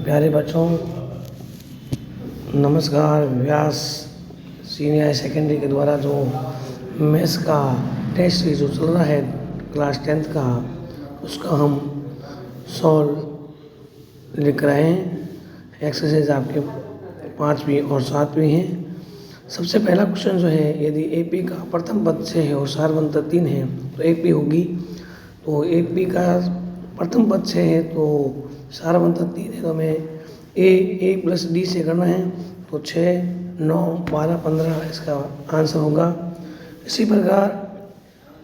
प्यारे बच्चों, नमस्कार। व्यास सीनियर हाई सेकेंडरी के द्वारा जो मैथ्स का टेस्ट जो चल रहा है क्लास 10th का, उसका हम सॉल्व लिख रहे हैं। एक्सरसाइज आपके 5वीं और 7वीं हैं। सबसे पहला क्वेश्चन जो है, यदि AP का प्रथम पद 6 है और सारवंत 3 है तो AP होगी। तो AP का प्रथम पद 6 है तो सारवंत 3 है, तो हमें A + D से करना है। तो 6, 9, 12, 15 इसका आंसर होगा। इसी प्रकार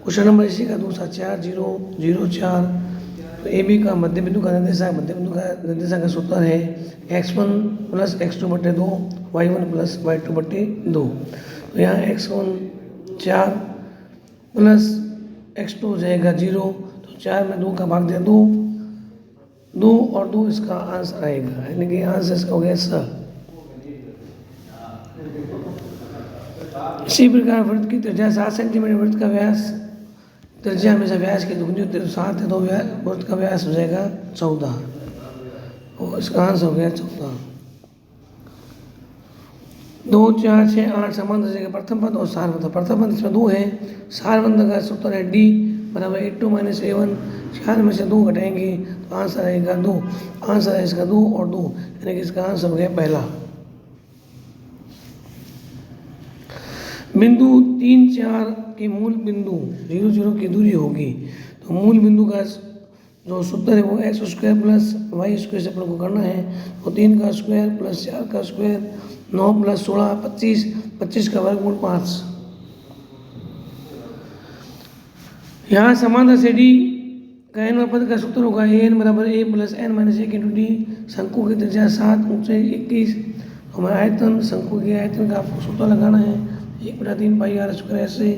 क्वेश्चन नंबर इसी का दूसरा 4, 0, 0, 4। तो AB का मध्य बिंदु का निर्देशांक का सूत्र है x1 + x2/2 y1 + y2/2। तो यहाँ x1 4 + x2 हो जाएगा 0। तो 4 में 2 का भाग दे 2 और 2 इसका आंसर आएगा, यानी कि आंसर इसका हो गया स। इसी प्रकार वृत्त की त्रिज्या 7 सेंटीमीटर, वृत्त का व्यास, त्रिज्या हमेशा व्यास की दुगनी होती है, तो 7 है तो वृत्त का व्यास हो जाएगा 14 और इसका आंसर हो गया 14। 2, 4, 6, 8 समान दर्जे प्रथम पद और सारवंत। प्रथम पद इसमें 2 है, सारवंत का सूत्र है D = A2 - A1। 4 में से 2 घटाएंगे तो आंसर आएगा 2। आंसर है इसका 2 और 2, यानी कि इसका आंसर हो गया पहला। बिंदु 3, 4 के मूल बिंदु 0, 0 की दूरी होगी। तो मूल बिंदु का जो सूत्र है वो x² + y² से अपन को करना है। तो 3 का स्क्वायर + 4 का स्क्वायर, 9 + 16 25, 25 का वर्गमूल 5। यहाँ समानता से D का n पद का सूत्र होगा an = a + n - 1 × D। शंकु की त्रिज्या 7, ऊंचाई 21। हमें आयतन, शंकु के आयतन का आपको सूत्र लगाना है 1/3 πr² ऐसे।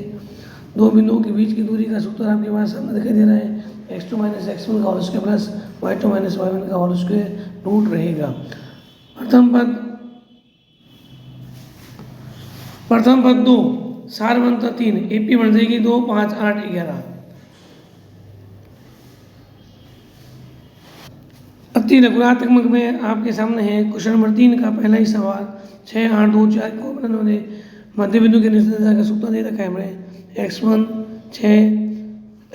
दो बिंदुओं के बीच की दूरी का सूत्र आपके पास सामने दिखाई दे रहा है x2 - x1 का whole square plus y2 - y1 का होल स्क्वायर रूट रहेगा। प्रथम पद 2, सारवंत 3, AP बन जाएगी 2, 5, 8, 11। अति लघुरात्मक में आपके सामने है क्वेश्चन नंबर 3 का पहला ही सवाल। 6, 8, 2, 4 को उन्होंने मध्य बिंदु के निर्देशांक का सूत्र दे रखा है हमें x1 6,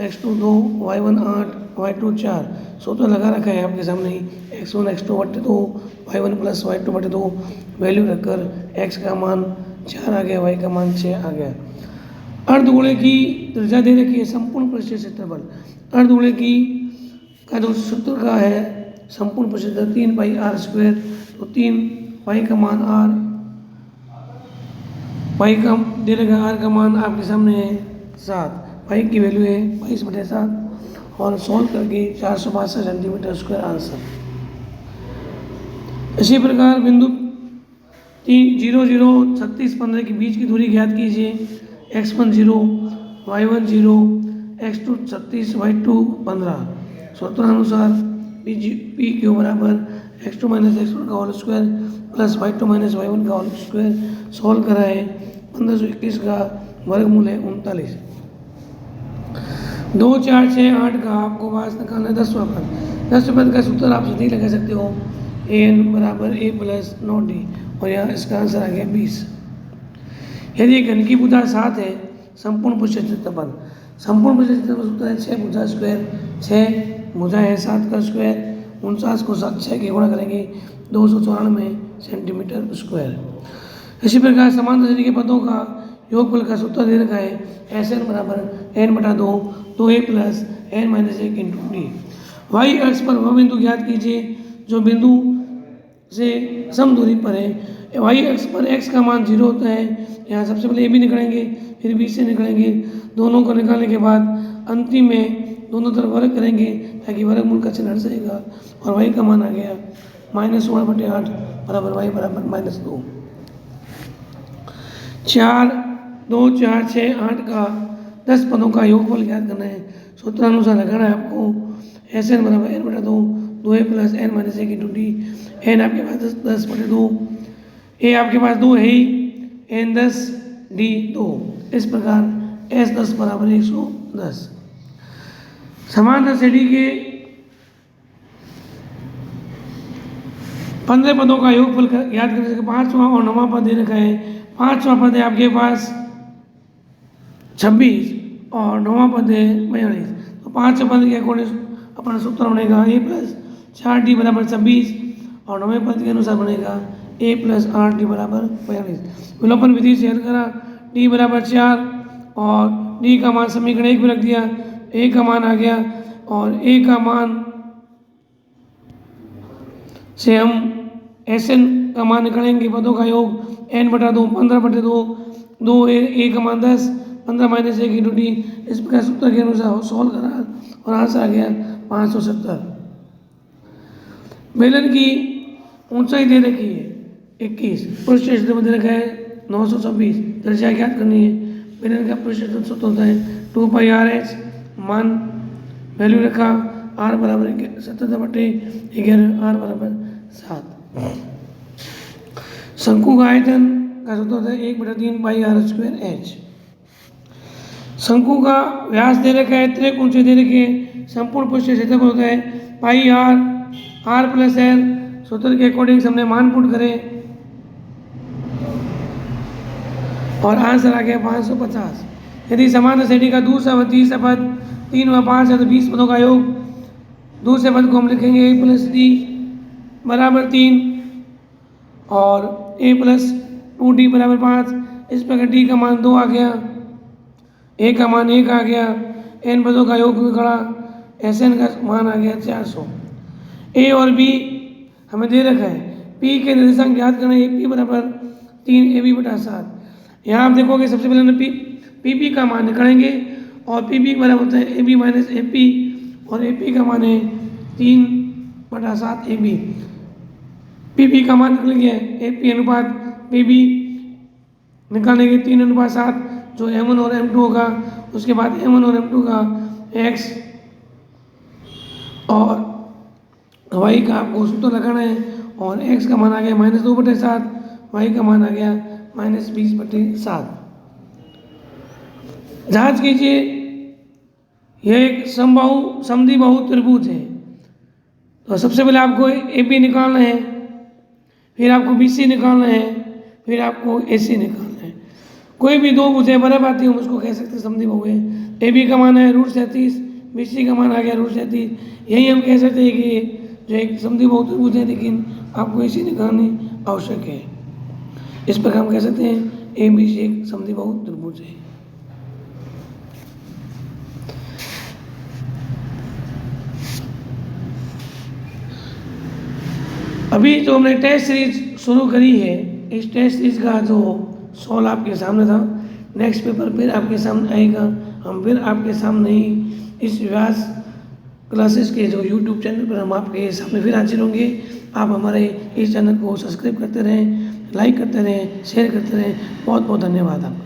x2 2, y1 8, y2 4। सूत्र लगा रखा है आपके सामने ही x1 x2/2 y1 + y2/2। Value रखकर x का मान 4 आ गया, y का मान 6 आ गया। अर्धगोले की त्रिज्या दे रखी है, संपूर्ण पृष्ठीय क्षेत्रफल। अर्धगोले की का जो सूत्र का है संपूर्ण पृष्ठीय 3 πr²। तो 3 पाई का मान r, पाई का दे रखा r का मान आपके सामने है 7। पाई की वैल्यू है 22/7 और सॉल्व करके 462 सेंटीमीटर² आंसर। इसी प्रकार बिंदु 0, 0, 36, 15 के बीच की दूरी ज्ञात कीजिए। x1 0, y1 0, x2 36, y2 15। सूत्रानुसार PQ = x2 - x1 का whole square plus y2 - y1 का होल स्क्वायर। सॉल्व करा है 1521 का वर्गमूल है 39। 2, 4, 6, 8 का आपको पास निकालना है 10वां पद। 10वें पद का सूत्र आप सीधे लगा सकते हो an = a + 9d और यहाँ इसका आंसर आ गया 20। यदि घन की भुजा 7 है, संपूर्ण पृष्ठीय क्षेत्रफल। संपूर्ण पृष्ठीय क्षेत्रफल सूत्र है 6 भुजा स्क्वायर। 6 भुजा है 7 का स्क्वायर, 49 को 6 के गुणा करेंगे 294 सेंटीमीटर²। इसी प्रकार समान श्रेणी के पदों का योगफल का सूत्र दे रखा है Sn = n/2 2a + n - 1 × D। y अक्ष पर वह बिंदु ज्ञात कीजिए जो बिंदु से सम दूरी पर है। y अक्ष पर x का मान 0 होता है। यहाँ सबसे पहले a b निकालेंगे, फिर b से निकालेंगे। दोनों को निकालने के बाद अंतिम में दोनों तरफ वर्ग करेंगे ताकि वर्गमूल का चिन्ह हट जाएगा और y का मान आ गया -16/8 = y = -2। 4, 2, 4, 6, 8 का 10 पदों का योगफल ज्ञात करना है। सूत्रानुसार लगाना है आपको Sn = n/2 2a + n - 1 × D। n आपके पास 10/2, a आपके पास 2 है ही, n 10, D 2। इस प्रकार S 10 = 110। समानता से D के 15 पदों का योगफल याद करने से 5वां और 9वां पद दे रखा है। 5वां पद है आपके पास 26 और 9वां पद है 42। तो 5वें पद के अकॉर्डिंग अपना सूत्र बनेगा a प्लस 4d बराबर 26 और 9वें पद के अनुसार बनेगा a प्लस 8d बराबर 42। विलोपन विधि से हल करा, d बराबर 4 और d का मान समीकरण 1 में रख दिया, a का मान आ गया और a का मान से हम Sn का मान निकालेंगे। पदों का योग n/2 15/2 2 a का मान 10 15 माइनस 1 इंटू डी। इस प्रकार सूत्र के अनुसार सॉल्व करा और आंसर आ गया 570। बेलन की ऊंचाई दे रखी है 21, पृष्ठ क्षेत्र दे रखा है 926, त्रिज्या ज्ञात करनी है। बेलन का पृष्ठ क्षेत्र सूत्र होता है 2πr/h, मान वैल्यू रखा r बराबर 77/11, r बराबर 7। शंकु का आयतन का सूत्र होता है 1/3πr²h। शंकु का व्यास दे रखा है, त्रिक ऊंचाई दे रखी है, संपूर्ण पृष्ठ क्षेत्रफल होता है πr, r प्लस l। सूत्र के अकॉर्डिंग हमने मान पुट करें और आंसर आ गया 550। यदि समान श्रेणी का दूसरा व तीसरा पद 3 व 5 है तो 20 पदों का योग। दूसरे पद को हम लिखेंगे a प्लस d बराबर 3 और a प्लस 2d बराबर 5। इस प्रकार d का मान 2 आ गया, a का मान 1 आ गया, n पदों का योग निकला, Sn का मान आ गया 400। a और b हमें दे रखा है, p के निर्देशांक याद करना है, p बराबर 3ab/7। यहाँ आप देखोगे सबसे पहले हम pb का मान निकालेंगे और pb बराबर होता है ab माइनस ap और ap का मान है 3/7 ab। pb का मान निकल गया ap अनुपात pb निकालेंगे 3/7 जो m1 और m2 होगा। उसके बाद m1 और m2 का x और y का आपको सूत्र लगाना है और x का मान आ गया -2/7, y का मान आ गया -20/7। जांच कीजिए, यह एक समबाहु समद्विबाहु त्रिभुज है। तो सबसे पहले आपको AB निकालना है, फिर आपको BC निकालना है, फिर आपको AC निकालना है। कोई भी दो भुजें बराबर आती हैं उसको कह सकते हैं समद्विबाहु है। AB का मान है √37, BC का मान आ गया √37। यही हम कह सकते हैं कि जो एक समद्विबाहु त्रिभुज है, लेकिन आपको AC निकालनी आवश्यक है। इस प्रकार हम कह सकते हैं ABC एक समद्विबाहु त्रिभुज है। अभी जो हमने टेस्ट सीरीज शुरू करी है, इस टेस्ट सीरीज का जो सॉल्व आपके सामने था, नेक्स्ट पेपर फिर आपके सामने आएगा। हम फिर आपके सामने ही इस व्यास क्लासेस के जो यूट्यूब चैनल पर हम आपके सामने फिर हाजिर होंगे। आप हमारे इस चैनल को सब्सक्राइब करते रहें, लाइक करते रहें, शेयर करते रहें। बहुत बहुत धन्यवाद आपका।